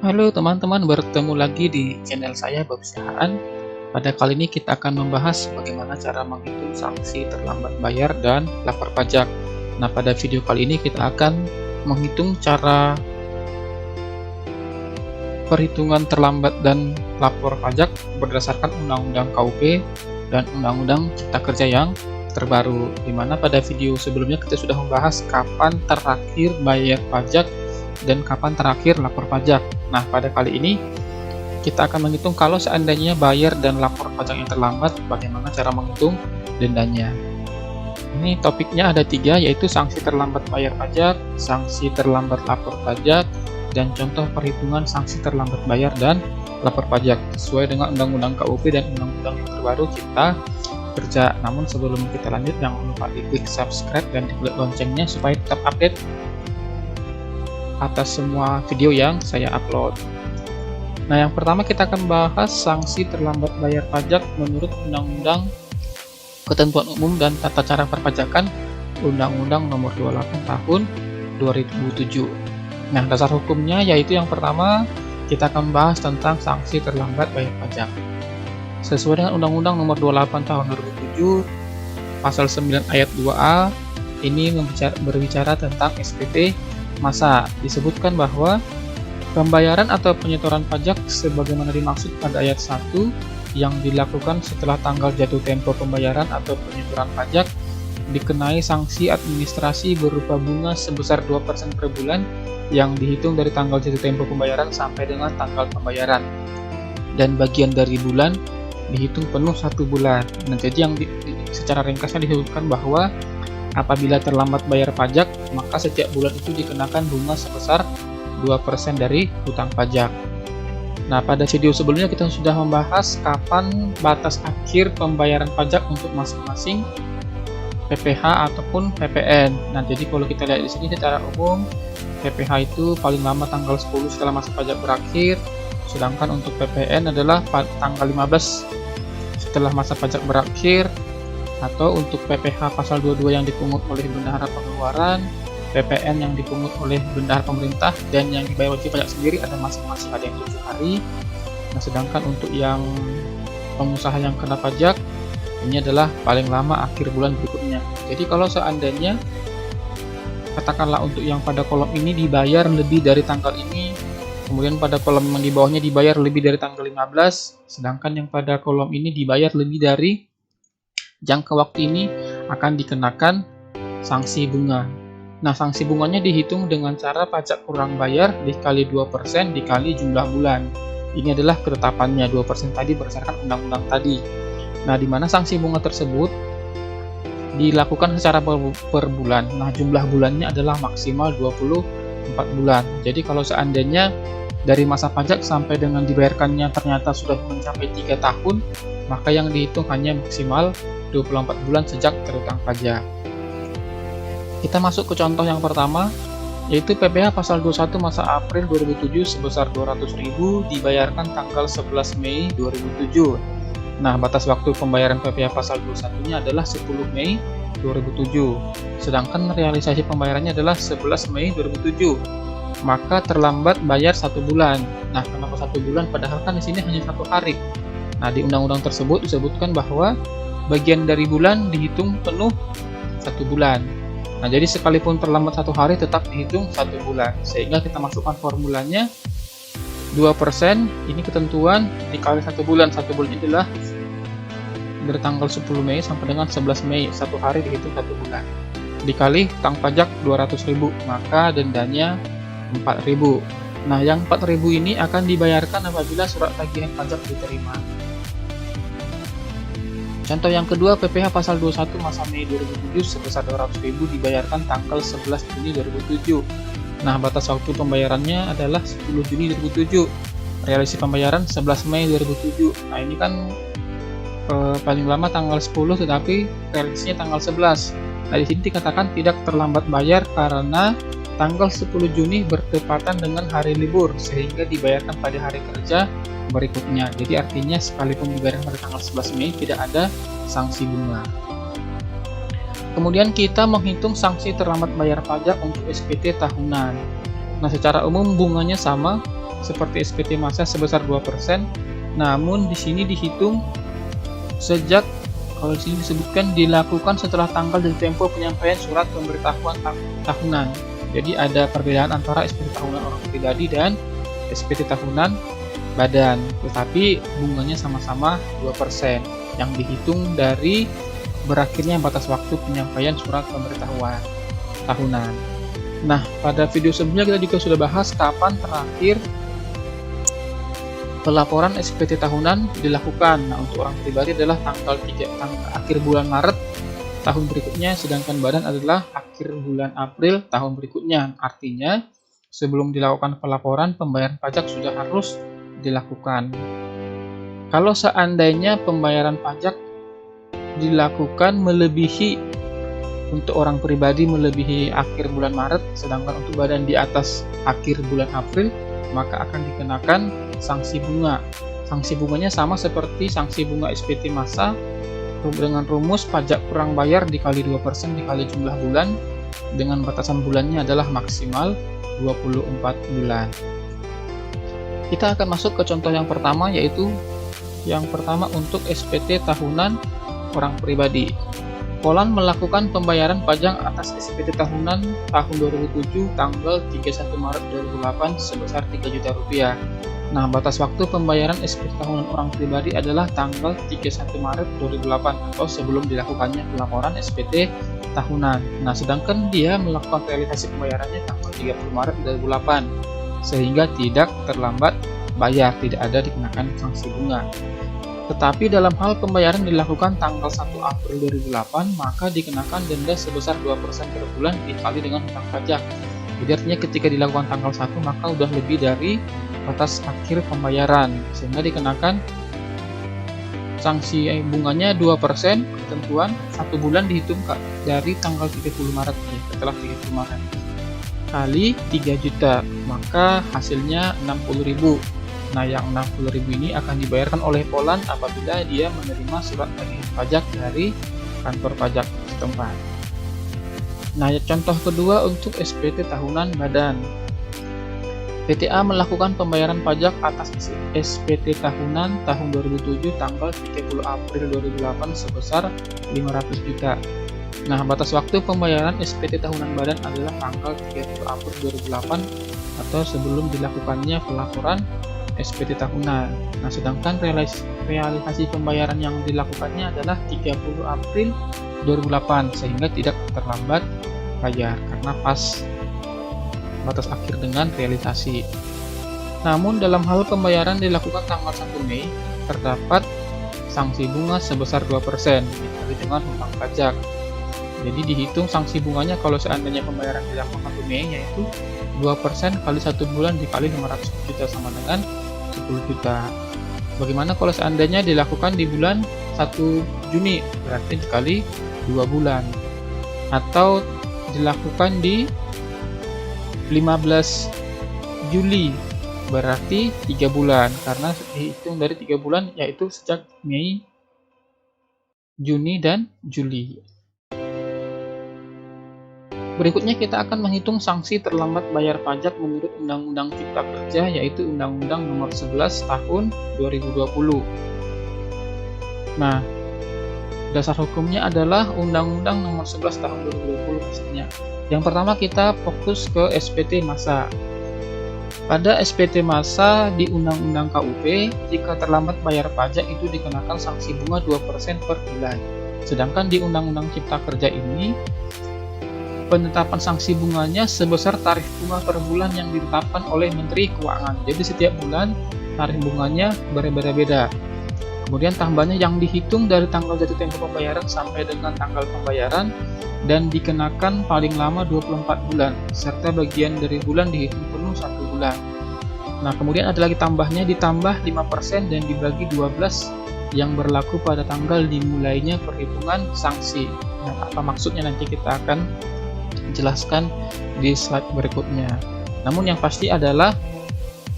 Halo teman-teman, bertemu lagi di channel saya Bob Siahaan. Pada kali ini kita akan membahas bagaimana cara menghitung sanksi terlambat bayar dan lapor pajak. Nah, pada video kali ini kita akan menghitung cara perhitungan terlambat dan lapor pajak berdasarkan Undang-Undang KUP dan Undang-Undang Cipta Kerja yang terbaru. Di mana pada video sebelumnya kita sudah membahas kapan terakhir bayar pajak dan kapan terakhir lapor pajak. Nah, pada kali ini kita akan menghitung kalau seandainya bayar dan lapor pajak yang terlambat, bagaimana cara menghitung dendanya. Ini topiknya ada 3, yaitu sanksi terlambat bayar pajak, sanksi terlambat lapor pajak, dan contoh perhitungan sanksi terlambat bayar dan lapor pajak. Sesuai dengan Undang-Undang KUP dan Undang-Undang yang terbaru kita kerja. Namun sebelum kita lanjut, jangan lupa diklik subscribe dan diklik loncengnya supaya tetap update atas semua video yang saya upload. Nah, yang pertama kita akan bahas sanksi terlambat bayar pajak menurut Undang-Undang Ketentuan Umum dan Tata Cara Perpajakan Undang-Undang Nomor 28 Tahun 2007. Nah, dasar hukumnya yaitu yang pertama kita akan bahas tentang sanksi terlambat bayar pajak. Sesuai dengan Undang-Undang Nomor 28 Tahun 2007, Pasal 9 Ayat 2A ini berbicara tentang SPT masa. Disebutkan bahwa pembayaran atau penyetoran pajak sebagaimana dimaksud pada ayat 1 yang dilakukan setelah tanggal jatuh tempo pembayaran atau penyetoran pajak dikenai sanksi administrasi berupa bunga sebesar 2% per bulan yang dihitung dari tanggal jatuh tempo pembayaran sampai dengan tanggal pembayaran, dan bagian dari bulan dihitung penuh 1 bulan. Nah, jadi yang secara ringkasnya disebutkan bahwa apabila terlambat bayar pajak, maka setiap bulan itu dikenakan bunga sebesar 2% dari hutang pajak. Nah, pada video sebelumnya kita sudah membahas kapan batas akhir pembayaran pajak untuk masing-masing PPh ataupun PPN. Nah, jadi kalau kita lihat di sini secara umum, PPh itu paling lama tanggal 10 setelah masa pajak berakhir, sedangkan untuk PPN adalah tanggal 15 setelah masa pajak berakhir. Atau untuk PPh pasal 22 yang dipungut oleh bendahara pengeluaran, PPN yang dipungut oleh bendahara pemerintah, dan yang dibayar wajib pajak sendiri ada masing-masing ada yang 7 hari. Nah, sedangkan untuk yang pengusaha yang kena pajak ini adalah paling lama akhir bulan berikutnya. Jadi kalau seandainya katakanlah untuk yang pada kolom ini dibayar lebih dari tanggal ini, kemudian pada kolom yang di bawahnya dibayar lebih dari tanggal 15, sedangkan yang pada kolom ini dibayar lebih dari jangka waktu ini, akan dikenakan sanksi bunga. Nah, sanksi bunganya dihitung dengan cara pajak kurang bayar dikali 2% dikali jumlah bulan. Ini adalah ketetapannya, 2% tadi berdasarkan undang-undang tadi. Nah, di mana sanksi bunga tersebut dilakukan secara per bulan. Nah, jumlah bulannya adalah maksimal 24 bulan. Jadi kalau seandainya dari masa pajak sampai dengan dibayarkannya ternyata sudah mencapai 3 tahun, maka yang dihitung hanya maksimal 24 bulan sejak terutang pajak. Kita masuk ke contoh yang pertama, yaitu PPh pasal 21 masa April 2007 sebesar 200.000 dibayarkan tanggal 11 Mei 2007. Nah, batas waktu pembayaran PPh pasal 21-nya adalah 10 Mei 2007. Sedangkan realisasi pembayarannya adalah 11 Mei 2007. Maka terlambat bayar 1 bulan. Nah, kenapa 1 bulan? Padahal kan di sini hanya 1 hari. Nah, di undang-undang tersebut disebutkan bahwa bagian dari bulan dihitung penuh 1 bulan. Nah, jadi sekalipun terlambat 1 hari tetap dihitung 1 bulan. Sehingga kita masukkan formulanya 2% ini ketentuan dikali 1 bulan. 1 bulan itulah dari tanggal 10 Mei sampai dengan 11 Mei. 1 hari dihitung 1 bulan. Dikali hutang pajak 200.000, maka dendanya 4.000. Nah, yang 4.000 ini akan dibayarkan apabila surat tagihan pajak diterima. Contoh yang kedua, PPh pasal 21 masa Mei 2007 sebesar 200.000 dibayarkan tanggal 11 Juni 2007. Nah, batas waktu pembayarannya adalah 10 Juni 2007. Realisasi pembayaran 11 Mei 2007. Nah, ini kan paling lama tanggal 10 tetapi realisasinya tanggal 11. Nah, di sini dikatakan tidak terlambat bayar karena tanggal 10 Juni bertepatan dengan hari libur sehingga dibayarkan pada hari kerja berikutnya. Jadi artinya sekalipun dibayarkan pada tanggal 11 Mei tidak ada sanksi bunga. Kemudian kita menghitung sanksi terlambat bayar pajak untuk SPT tahunan. Nah, secara umum bunganya sama seperti SPT masa sebesar 2%. Namun di sini dihitung sejak, kalau di sini disebutkan dilakukan setelah tanggal dan tempo penyampaian surat pemberitahuan tahunan. Jadi ada perbedaan antara SPT tahunan orang pribadi dan SPT tahunan badan, tetapi bunganya sama-sama 2% yang dihitung dari berakhirnya batas waktu penyampaian surat pemberitahuan tahunan. Nah, pada video sebelumnya kita juga sudah bahas kapan terakhir pelaporan SPT tahunan dilakukan. Nah, untuk orang pribadi adalah tanggal akhir bulan Maret tahun berikutnya, sedangkan badan adalah akhir bulan April tahun berikutnya. Artinya, sebelum dilakukan pelaporan, pembayaran pajak sudah harus dilakukan. Kalau seandainya pembayaran pajak dilakukan melebihi, untuk orang pribadi melebihi akhir bulan Maret, sedangkan untuk badan di atas akhir bulan April, maka akan dikenakan sanksi bunga. Sanksi bunganya sama seperti sanksi bunga SPT masa dengan rumus pajak kurang bayar dikali 2% dikali jumlah bulan, dengan batasan bulannya adalah maksimal 24 bulan. Kita akan masuk ke contoh yang pertama, yaitu yang pertama untuk SPT tahunan orang pribadi. Polan melakukan pembayaran pajak atas SPT tahunan tahun 2007 tanggal 31 Maret 2008 sebesar 3 juta rupiah. Nah, batas waktu pembayaran SPT tahunan orang pribadi adalah tanggal 31 Maret 2008 atau sebelum dilakukannya pelaporan SPT tahunan. Nah, sedangkan dia melakukan realisasi pembayarannya tanggal 30 Maret 2008 sehingga tidak terlambat bayar, tidak ada dikenakan sanksi bunga. Tetapi dalam hal pembayaran dilakukan tanggal 1 April 2008, maka dikenakan denda sebesar 2% per bulan dikali dengan hutang pajak. Jadi artinya ketika dilakukan tanggal 1, maka sudah lebih dari batas akhir pembayaran, sehingga dikenakan sanksi bunganya 2%, ketentuan 1 bulan dihitung dari tanggal 30 Maret, setelah 30 Maret kali 3 juta, maka hasilnya 60.000. Nah, yang 60.000 ini akan dibayarkan oleh Polan apabila dia menerima surat tagihan pajak dari kantor pajak setempat. Nah, contoh kedua untuk SPT tahunan badan. PTA melakukan pembayaran pajak atas SPT tahunan tahun 2007 tanggal 30 April 2008 sebesar 500 juta. Nah, batas waktu pembayaran SPT tahunan badan adalah tanggal 30 April 2008 atau sebelum dilakukannya pelaporan SPT tahunan. Nah, sedangkan realisasi pembayaran yang dilakukannya adalah 30 April 2008 sehingga tidak terlambat bayar karena pas batas akhir dengan realisasi. Namun dalam hal pembayaran dilakukan tanggal 1 Mei terdapat sanksi bunga sebesar 2% dikali dengan hutang pajak. Jadi dihitung sanksi bunganya kalau seandainya pembayaran dilakukan 1 Mei, yaitu 2% kali 1 bulan dikali 500 juta sama dengan 10 juta. Bagaimana kalau seandainya dilakukan di bulan 1 Juni, berarti dikali 2 bulan, atau dilakukan di 15 Juli, berarti 3 bulan, karena dihitung dari 3 bulan, yaitu sejak Mei, Juni, dan Juli. Berikutnya kita akan menghitung sanksi terlambat bayar pajak menurut Undang-Undang Cipta Kerja, yaitu Undang-Undang Nomor 11 Tahun 2020. Nah, dasar hukumnya adalah Undang-Undang Nomor 11 Tahun 2020 pastinya. Yang pertama kita fokus ke SPT masa. Pada SPT masa di Undang-Undang KUP, jika terlambat bayar pajak itu dikenakan sanksi bunga 2% per bulan. Sedangkan di Undang-Undang Cipta Kerja ini, penetapan sanksi bunganya sebesar tarif bunga per bulan yang ditetapkan oleh Menteri Keuangan. Jadi setiap bulan tarif bunganya berbeda-beda. Kemudian tambahnya yang dihitung dari tanggal jatuh tempo pembayaran sampai dengan tanggal pembayaran dan dikenakan paling lama 24 bulan, serta bagian dari bulan dihitung penuh 1 bulan. Nah, kemudian ada lagi tambahnya, ditambah 5% dan dibagi 12 yang berlaku pada tanggal dimulainya perhitungan sanksi. Nah, apa maksudnya nanti kita akan jelaskan di slide berikutnya. Namun yang pasti adalah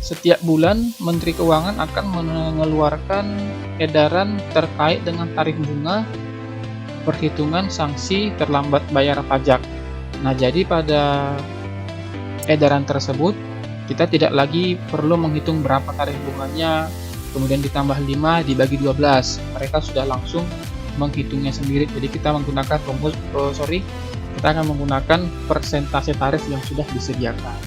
setiap bulan Menteri Keuangan akan mengeluarkan edaran terkait dengan tarif bunga perhitungan sanksi terlambat bayar pajak. Nah, jadi pada edaran tersebut Kita tidak lagi perlu menghitung berapa tarif bunganya, kemudian ditambah 5 dibagi 12. Mereka sudah langsung menghitungnya sendiri. Jadi kita menggunakan kita akan menggunakan persentase tarif yang sudah disediakan.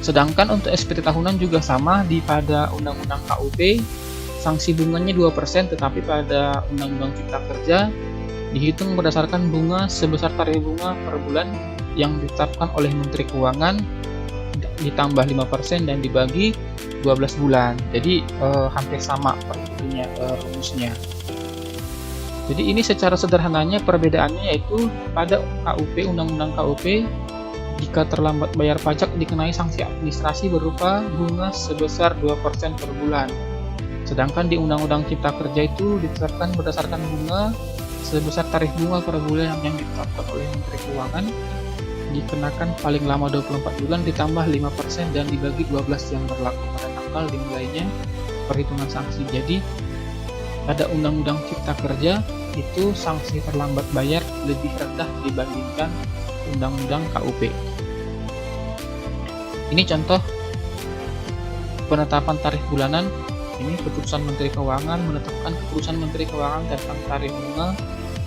Sedangkan untuk SPT tahunan juga sama pada Undang-Undang KUP, sanksi bunganya 2%, tetapi pada Undang-Undang Cipta Kerja dihitung berdasarkan bunga sebesar tarif bunga per bulan yang ditetapkan oleh Menteri Keuangan ditambah 5% dan dibagi 12 bulan. Jadi hampir sama rumusnya. Jadi ini secara sederhananya perbedaannya yaitu pada KUP, Undang-Undang KUP, jika terlambat bayar pajak dikenai sanksi administrasi berupa bunga sebesar 2% per bulan. Sedangkan di Undang-Undang Cipta Kerja itu ditetapkan berdasarkan bunga sebesar tarif bunga per bulan yang ditetapkan oleh Menteri Keuangan, dikenakan paling lama 24 bulan ditambah 5% dan dibagi 12 yang berlaku pada tanggal dimulainya perhitungan sanksi. Jadi pada Undang-Undang Cipta Kerja itu sanksi terlambat bayar lebih rendah dibandingkan Undang-Undang KUP. Ini contoh penetapan tarif bulanan. Ini keputusan Menteri Keuangan menetapkan keputusan Menteri Keuangan tentang tarif bunga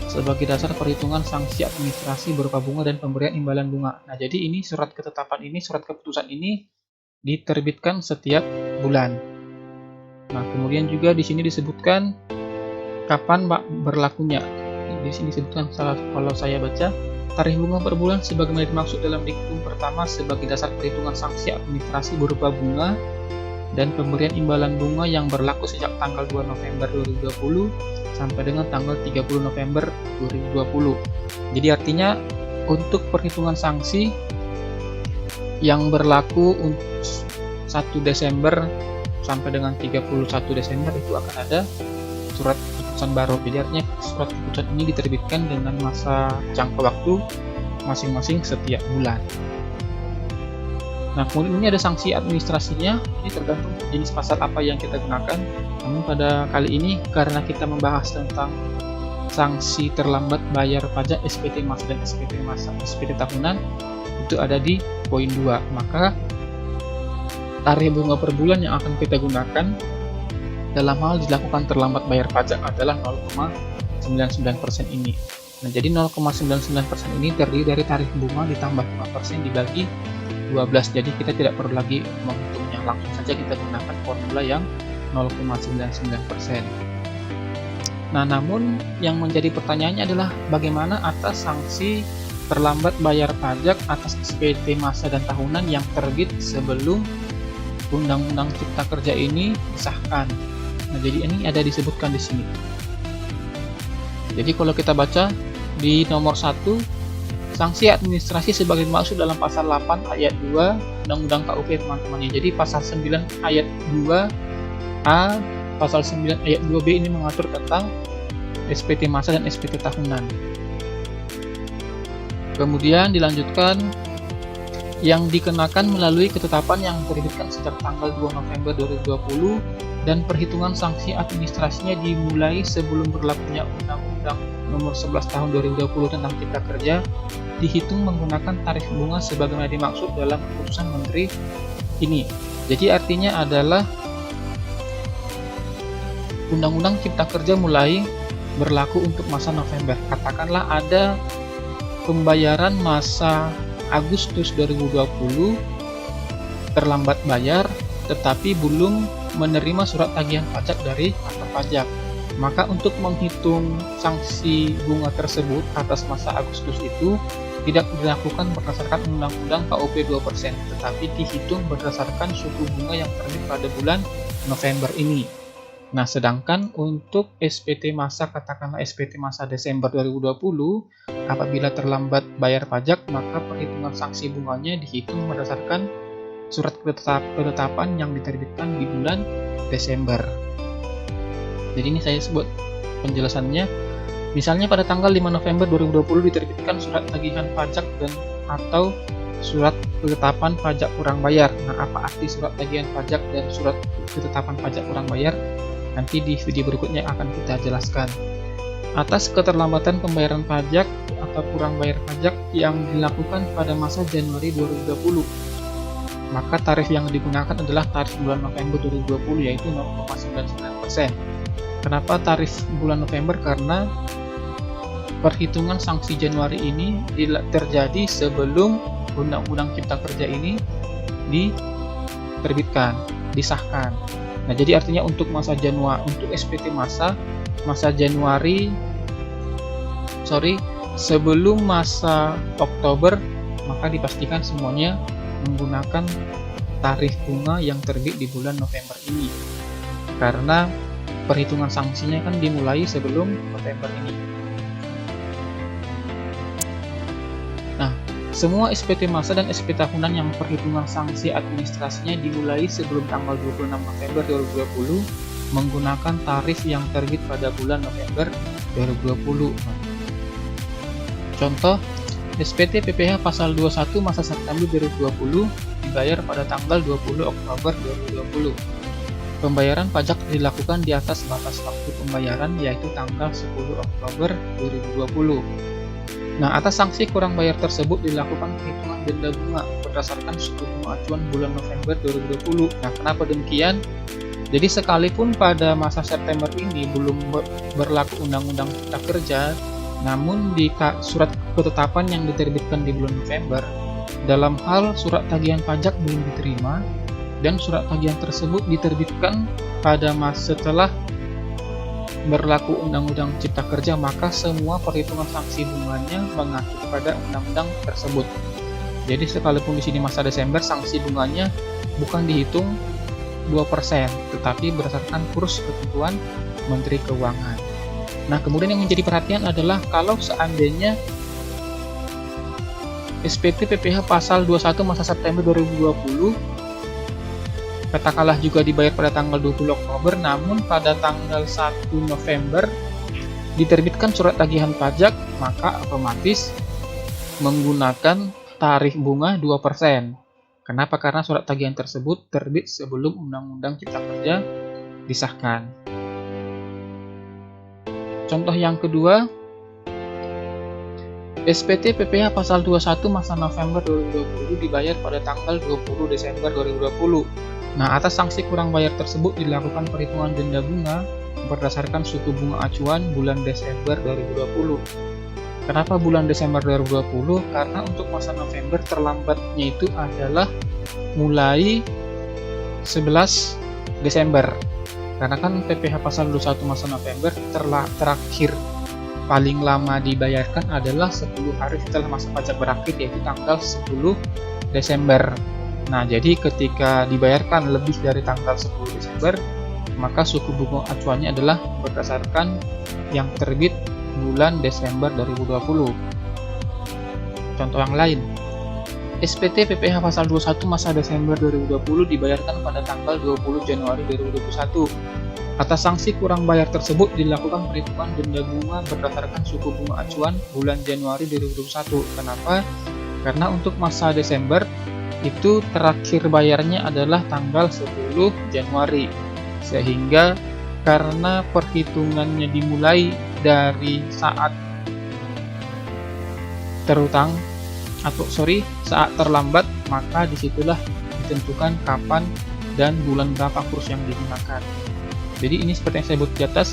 sebagai dasar perhitungan sanksi administrasi berupa bunga dan pemberian imbalan bunga. Nah, jadi ini surat ketetapan ini, surat keputusan ini diterbitkan setiap bulan. Nah, kemudian juga di sini disebutkan kapan berlakunya. Di sini disebutkan kalau saya baca, tarif bunga per bulan sebagaimana dimaksud dalam diktum pertama sebagai dasar perhitungan sanksi administrasi berupa bunga dan pemberian imbalan bunga yang berlaku sejak tanggal 2 November 2020 sampai dengan tanggal 30 November 2020. Jadi artinya untuk perhitungan sanksi yang berlaku 1 Desember sampai dengan 31 Desember itu akan ada surat keputusan baru. Jadi artinya surat keputusan ini diterbitkan dengan masa jangka waktu masing-masing setiap bulan. Nah, kemudian ini ada sanksi administrasinya, ini tergantung jenis pasal apa yang kita gunakan. Namun pada kali ini karena kita membahas tentang sanksi terlambat bayar pajak SPT masa dan SPT tahunan, itu ada di poin 2. Maka tarif bunga per bulan yang akan kita gunakan dalam hal dilakukan terlambat bayar pajak adalah 0,99% ini. Nah, jadi 0,99% ini terdiri dari tarif bunga ditambah 5% dibagi 12. Jadi kita tidak perlu lagi menghitungnya, langsung saja kita gunakan formula yang 0,99%. Nah, namun yang menjadi pertanyaannya adalah bagaimana atas sanksi terlambat bayar pajak atas SPT masa dan tahunan yang terbit sebelum Undang-Undang Cipta Kerja ini disahkan. Nah, jadi ini ada disebutkan di sini. Jadi kalau kita baca di nomor 1, sanksi administrasi sebagai dimaksud dalam pasal 8 ayat 2 Undang-Undang KUP, teman-teman. Jadi pasal 9 ayat 2A, pasal 9 ayat 2B ini mengatur tentang SPT masa dan SPT tahunan. Kemudian dilanjutkan yang dikenakan melalui ketetapan yang diterbitkan sejak tanggal 2 November 2020 dan perhitungan sanksi administrasinya dimulai sebelum berlakunya Undang-Undang Nomor 11 Tahun 2020 tentang Cipta Kerja dihitung menggunakan tarif bunga sebagaimana dimaksud dalam keputusan Menteri ini. Jadi artinya adalah Undang-Undang Cipta Kerja mulai berlaku untuk masa November. Katakanlah ada pembayaran masa Agustus 2020 terlambat bayar tetapi belum menerima surat tagihan pajak dari kantor pajak. Maka untuk menghitung sanksi bunga tersebut atas masa Agustus itu tidak dilakukan berdasarkan Undang-Undang KUP 2%, tetapi dihitung berdasarkan suku bunga yang terbit pada bulan November ini. Nah, sedangkan untuk SPT masa, katakanlah SPT masa Desember 2020, apabila terlambat bayar pajak, maka perhitungan sanksi bunganya dihitung berdasarkan surat ketetapan yang diterbitkan di bulan Desember. Jadi ini saya sebut penjelasannya. Misalnya pada tanggal 5 November 2020 diterbitkan surat tagihan pajak dan atau surat ketetapan pajak kurang bayar. Nah, apa arti surat tagihan pajak dan surat ketetapan pajak kurang bayar? Nanti di video berikutnya akan kita jelaskan. Atas keterlambatan pembayaran pajak atau kurang bayar pajak yang dilakukan pada masa Januari 2020. maka tarif yang digunakan adalah tarif bulan November 2020 yaitu 0,99%. Kenapa tarif bulan November? Karena perhitungan sanksi Januari ini terjadi sebelum Undang-Undang Cipta Kerja ini diterbitkan, disahkan. Nah, jadi artinya untuk untuk SPT sebelum masa Oktober, maka dipastikan semuanya menggunakan tarif bunga yang terbit di bulan November ini. Karena perhitungan sanksinya kan dimulai sebelum November ini. Nah, semua SPT masa dan SPT tahunan yang perhitungan sanksi administrasinya dimulai sebelum tanggal 26 November 2020 menggunakan tarif yang terbit pada bulan November 2020. Contoh, SPT PPh pasal 21 masa September 2020 dibayar pada tanggal 20 Oktober 2020. Pembayaran pajak dilakukan di atas batas waktu pembayaran yaitu tanggal 10 Oktober 2020. Nah, atas sanksi kurang bayar tersebut dilakukan perhitungan denda bunga berdasarkan suku bunga acuan bulan November 2020. Nah, kenapa demikian? Jadi sekalipun pada masa September ini belum berlaku Undang-Undang Cipta Kerja, namun di surat ketetapan yang diterbitkan di bulan November, dalam hal surat tagihan pajak belum diterima dan surat tagihan tersebut diterbitkan pada masa setelah berlaku Undang-Undang Cipta Kerja, maka semua perhitungan sanksi bunganya mengacu kepada undang-undang tersebut. Jadi sekalipun di sini masa Desember, sanksi bunganya bukan dihitung 2%, tetapi berdasarkan kurs ketentuan Menteri Keuangan. Nah, kemudian yang menjadi perhatian adalah kalau seandainya SPT PPh pasal 21 masa September 2020 katakanlah juga dibayar pada tanggal 20 Oktober, namun pada tanggal 1 November diterbitkan surat tagihan pajak, maka otomatis menggunakan tarif bunga 2%. Kenapa? Karena surat tagihan tersebut terbit sebelum Undang-Undang Cipta Kerja disahkan. Contoh yang kedua, SPT PPh pasal 21 masa November 2020 dibayar pada tanggal 20 Desember 2020. Nah, atas sanksi kurang bayar tersebut dilakukan perhitungan denda bunga berdasarkan suku bunga acuan bulan Desember 2020. Kenapa bulan Desember 2020? Karena untuk masa November terlambatnya itu adalah mulai 11 Desember. Karena kan PPh pasal 21 masa November terakhir paling lama dibayarkan adalah 10 hari setelah masa pajak berakhir, yaitu tanggal 10 Desember. Nah, jadi ketika dibayarkan lebih dari tanggal 10 Desember, maka suku bunga acuannya adalah berdasarkan yang terbit bulan Desember 2020. Contoh yang lain, SPT PPh pasal 21 masa Desember 2020 dibayarkan pada tanggal 20 Januari 2021. Atas sanksi kurang bayar tersebut dilakukan perhitungan denda bunga berdasarkan suku bunga acuan bulan Januari 2021. Kenapa? Karena untuk masa Desember itu terakhir bayarnya adalah tanggal 10 Januari. Sehingga karena perhitungannya dimulai dari saat saat terlambat, maka disitulah ditentukan kapan dan bulan berapa kurs yang digunakan. Jadi ini seperti yang saya sebut di atas,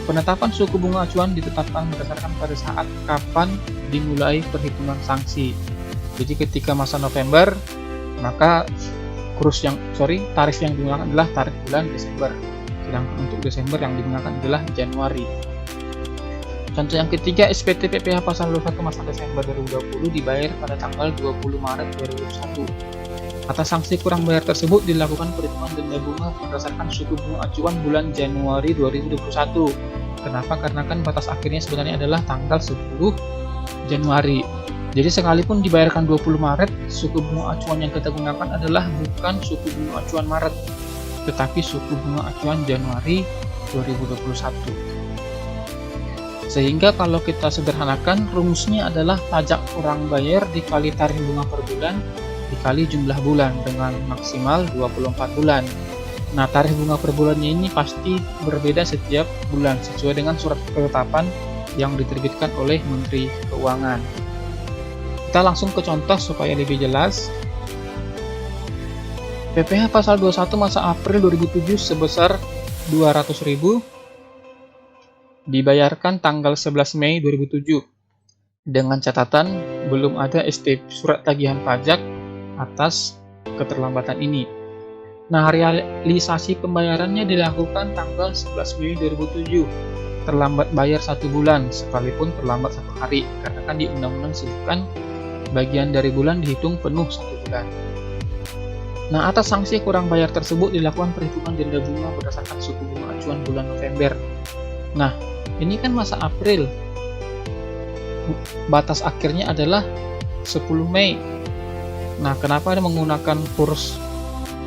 penetapan suku bunga acuan ditetapkan berdasarkan pada saat kapan dimulai perhitungan sanksi. Jadi ketika masa November, maka tarif yang digunakan adalah tarif bulan Desember. Sedangkan untuk Desember yang digunakan adalah Januari. Contoh yang ketiga, SPT PPh pasal 21 masa Desember 2020 dibayar pada tanggal 20 Maret 2021. Atas sanksi kurang bayar tersebut dilakukan perhitungan denda bunga berdasarkan suku bunga acuan bulan Januari 2021. Kenapa? Karena kan batas akhirnya sebenarnya adalah tanggal 10 Januari. Jadi sekalipun dibayarkan 20 Maret, suku bunga acuan yang kita gunakan adalah bukan suku bunga acuan Maret, tetapi suku bunga acuan Januari 2021. Sehingga kalau kita sederhanakan, rumusnya adalah pajak kurang bayar dikali tarif bunga per bulan dikali jumlah bulan dengan maksimal 24 bulan. Nah, tarif bunga per bulannya ini pasti berbeda setiap bulan sesuai dengan surat ketetapan yang diterbitkan oleh Menteri Keuangan. Kita langsung ke contoh supaya lebih jelas. PPh pasal 21 masa April 2007 sebesar 200.000 dibayarkan tanggal 11 Mei 2007 dengan catatan belum ada ST surat tagihan pajak atas keterlambatan ini. Nah, realisasi pembayarannya dilakukan tanggal 11 Mei 2007. Terlambat bayar 1 bulan sekalipun terlambat 1 hari, karena kan di undang-undang disebutkan bagian dari bulan dihitung penuh 1 bulan. Nah, atas sanksi kurang bayar tersebut dilakukan perhitungan denda bunga berdasarkan suku bunga acuan bulan November. Nah, ini kan masa April. Batas akhirnya adalah 10 Mei. Nah, kenapa menggunakan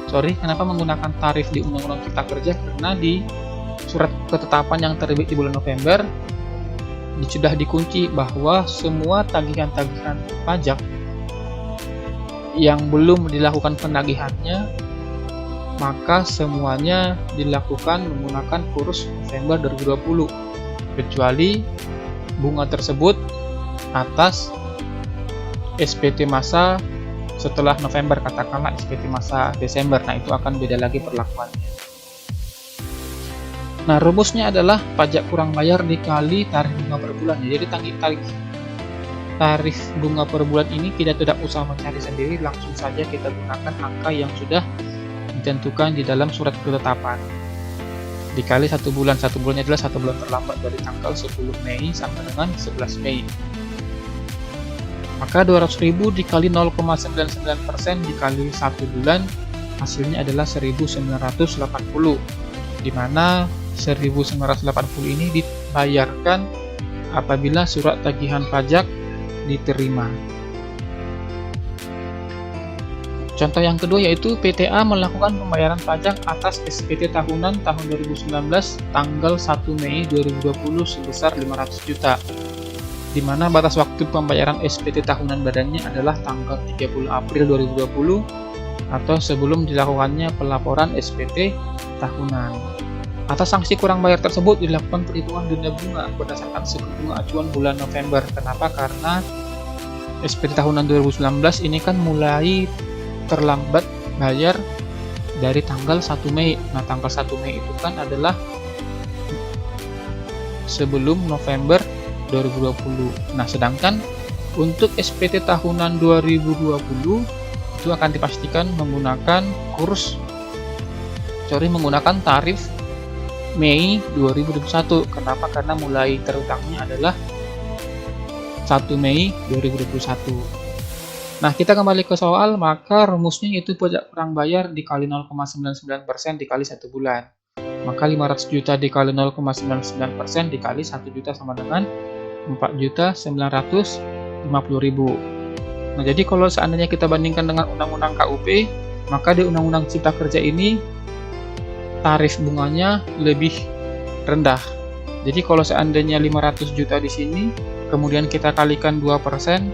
kenapa menggunakan tarif di Undang-Undang Cipta Kerja? Karena di surat ketetapan yang terbit di bulan November sudah dikunci bahwa semua tagihan-tagihan pajak yang belum dilakukan penagihannya, maka semuanya dilakukan menggunakan kurs November 2020, kecuali bunga tersebut atas SPT masa setelah November, katakanlah SPT masa Desember. Nah, itu akan beda lagi perlakuannya. Nah, rumusnya adalah pajak kurang bayar dikali tarif bunga per bulan. Jadi tarif bunga per bulan ini kita tidak usah mencari sendiri, langsung saja kita gunakan angka yang sudah ditentukan di dalam surat ketetapan. Dikali 1 bulan, 1 bulannya adalah 1 bulan terlambat dari tanggal 10 Mei sampai dengan 11 Mei. Maka 200.000 dikali 0,99% dikali 1 bulan, hasilnya adalah 1.980, di mana 1.980 ini dibayarkan apabila surat tagihan pajak diterima. Contoh yang kedua yaitu PTA melakukan pembayaran pajak atas SPT tahunan tahun 2019 tanggal 1 Mei 2020 sebesar 500 juta, di mana batas waktu pembayaran SPT tahunan badannya adalah tanggal 30 April 2020 atau sebelum dilakukannya pelaporan SPT tahunan. Atas sanksi kurang bayar tersebut dilakukan perhitungan denda bunga berdasarkan suku bunga acuan bulan November. Kenapa? Karena SPT tahunan 2019 ini kan mulai terlambat bayar dari tanggal 1 Mei. Nah, tanggal 1 Mei itu kan adalah sebelum November 2020. Nah, sedangkan untuk SPT tahunan 2020 itu akan dipastikan menggunakan menggunakan tarif Mei 2021. Kenapa? Karena mulai terutangnya adalah 1 Mei 2021. Nah, kita kembali ke soal, maka rumusnya yaitu pajak kurang bayar dikali 0,99% dikali 1 bulan. Maka 500 juta dikali 0,99% dikali 1 juta sama dengan 4.950.000. Nah, jadi kalau seandainya kita bandingkan dengan Undang-Undang KUP, maka di Undang-Undang Cipta Kerja ini tarif bunganya lebih rendah. Jadi kalau seandainya 500 juta di sini, kemudian kita kalikan 2%,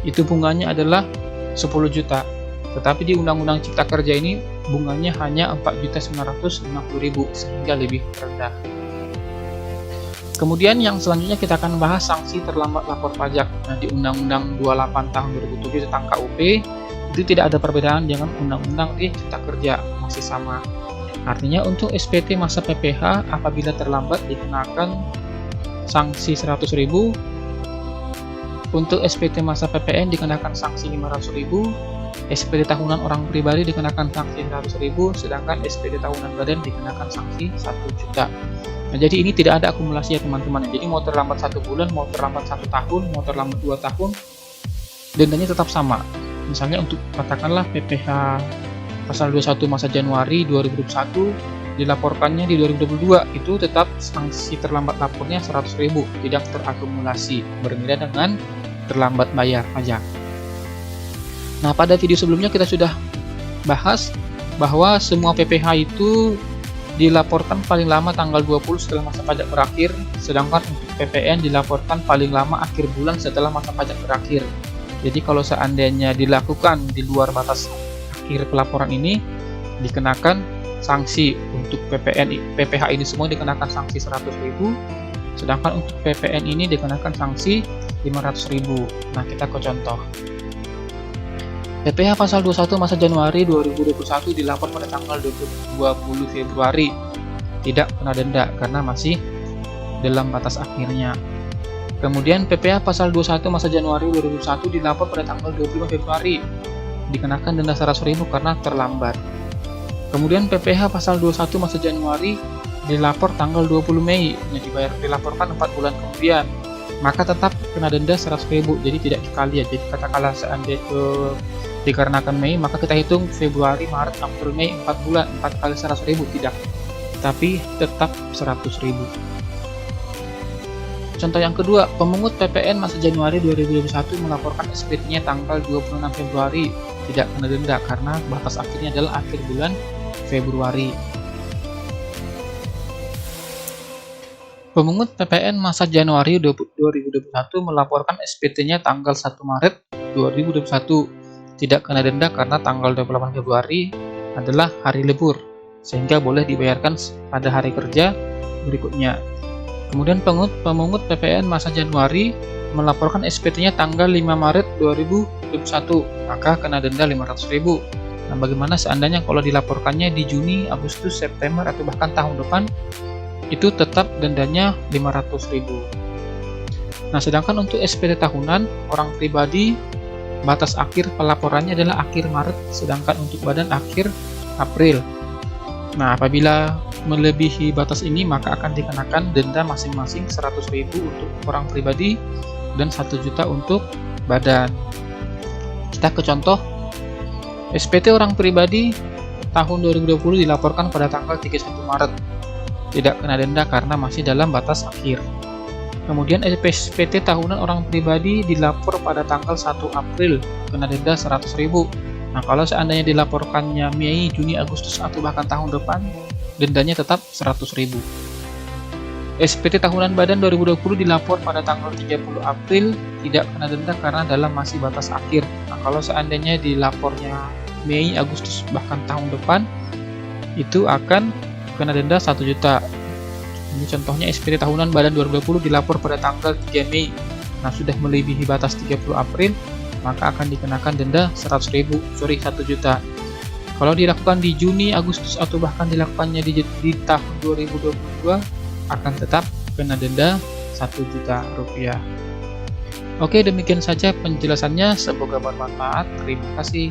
itu bunganya adalah 10 juta. Tetapi di Undang-Undang Cipta Kerja ini bunganya hanya 4.950.000, sehingga lebih rendah. Kemudian yang selanjutnya kita akan bahas sanksi terlambat lapor pajak. Nah, di Undang-Undang 28 tahun 2007 tentang KUP itu tidak ada perbedaan dengan Undang-Undang di Cipta Kerja, masih sama. Artinya untuk SPT masa PPh apabila terlambat dikenakan sanksi 100.000, untuk SPT masa PPN dikenakan sanksi 500.000, SPT tahunan orang pribadi dikenakan sanksi 100.000, sedangkan SPT tahunan badan dikenakan sanksi 1 juta. Nah, jadi ini tidak ada akumulasi ya teman-teman. Jadi mau terlambat 1 bulan, mau terlambat 1 tahun, mau terlambat 2 tahun, dendanya tetap sama. Misalnya untuk katakanlah PPh pasal 21 masa Januari 2021 dilaporkannya di 2022, itu tetap sanksi terlambat lapornya 100.000, tidak terakumulasi, berbeda dengan terlambat bayar pajak. Nah, pada video sebelumnya kita sudah bahas bahwa semua PPh itu dilaporkan paling lama tanggal 20 setelah masa pajak berakhir, sedangkan untuk PPN dilaporkan paling lama akhir bulan setelah masa pajak berakhir. Jadi kalau seandainya dilakukan di luar batas akhir pelaporan ini, dikenakan sanksi. Untuk PPh ini semua dikenakan sanksi 100.000, sedangkan untuk PPN ini dikenakan sanksi 500.000. Nah, kita ke contoh. PPh pasal 21 masa Januari 2021 dilapor pada tanggal 20 Februari. Tidak kena denda karena masih dalam batas akhirnya. Kemudian PPh pasal 21 masa Januari 2021 dilapor pada tanggal 25 Februari. Dikenakan denda 100.000 karena terlambat. Kemudian PPh pasal 21 masa Januari dilapor tanggal 20 Mei, dilaporkan 4 bulan kemudian, maka tetap kena denda 100.000. Jadi tidak sekali ya. Jadi katakanlah seandainya dikarenakan Mei, maka kita hitung Februari, Maret, April, Mei 4 bulan, 4 kali 100.000 tidak. Tapi tetap 100.000. Contoh yang kedua, pemungut PPN masa Januari 2021 melaporkan SPT-nya tanggal 26 Februari, tidak kena denda karena batas akhirnya adalah akhir bulan Februari. Pemungut PPN masa Januari 2021 melaporkan SPT-nya tanggal 1 Maret 2021, tidak kena denda karena tanggal 28 Februari adalah hari libur, sehingga boleh dibayarkan pada hari kerja berikutnya. Kemudian pemungut PPN masa Januari melaporkan SPT-nya tanggal 5 Maret 2021, maka kena denda 500.000. Nah, bagaimana seandainya kalau dilaporkannya di Juni, Agustus, September, atau bahkan tahun depan, itu tetap dendanya 500.000. Nah, sedangkan untuk SPT tahunan, orang pribadi batas akhir pelaporannya adalah akhir Maret, sedangkan untuk badan akhir April. Nah, apabila melebihi batas ini, maka akan dikenakan denda masing-masing 100.000 untuk orang pribadi dan 1 juta untuk badan. Kita ke contoh. SPT orang pribadi tahun 2020 dilaporkan pada tanggal 31 Maret. Tidak kena denda karena masih dalam batas akhir. Kemudian SPT tahunan orang pribadi dilapor pada tanggal 1 April, kena denda 100.000. Nah, kalau seandainya dilaporkannya Mei, Juni, Agustus, atau bahkan tahun depan, dendanya tetap 100.000. SPT tahunan badan 2020 dilapor pada tanggal 30 April, tidak kena denda karena dalam masih batas akhir. Nah, kalau seandainya dilapornya Mei, Agustus, bahkan tahun depan, itu akan kena denda 1 juta. Ini contohnya SPT tahunan badan 2020 dilapor pada tanggal 3 Mei. Nah, sudah melebihi batas 30 April, maka akan dikenakan denda 100.000, 1 juta. Kalau dilakukan di Juni, Agustus, atau bahkan dilakukannya di tahun 2022, akan tetap kena denda 1 juta rupiah. Oke, demikian saja penjelasannya. Semoga bermanfaat. Terima kasih.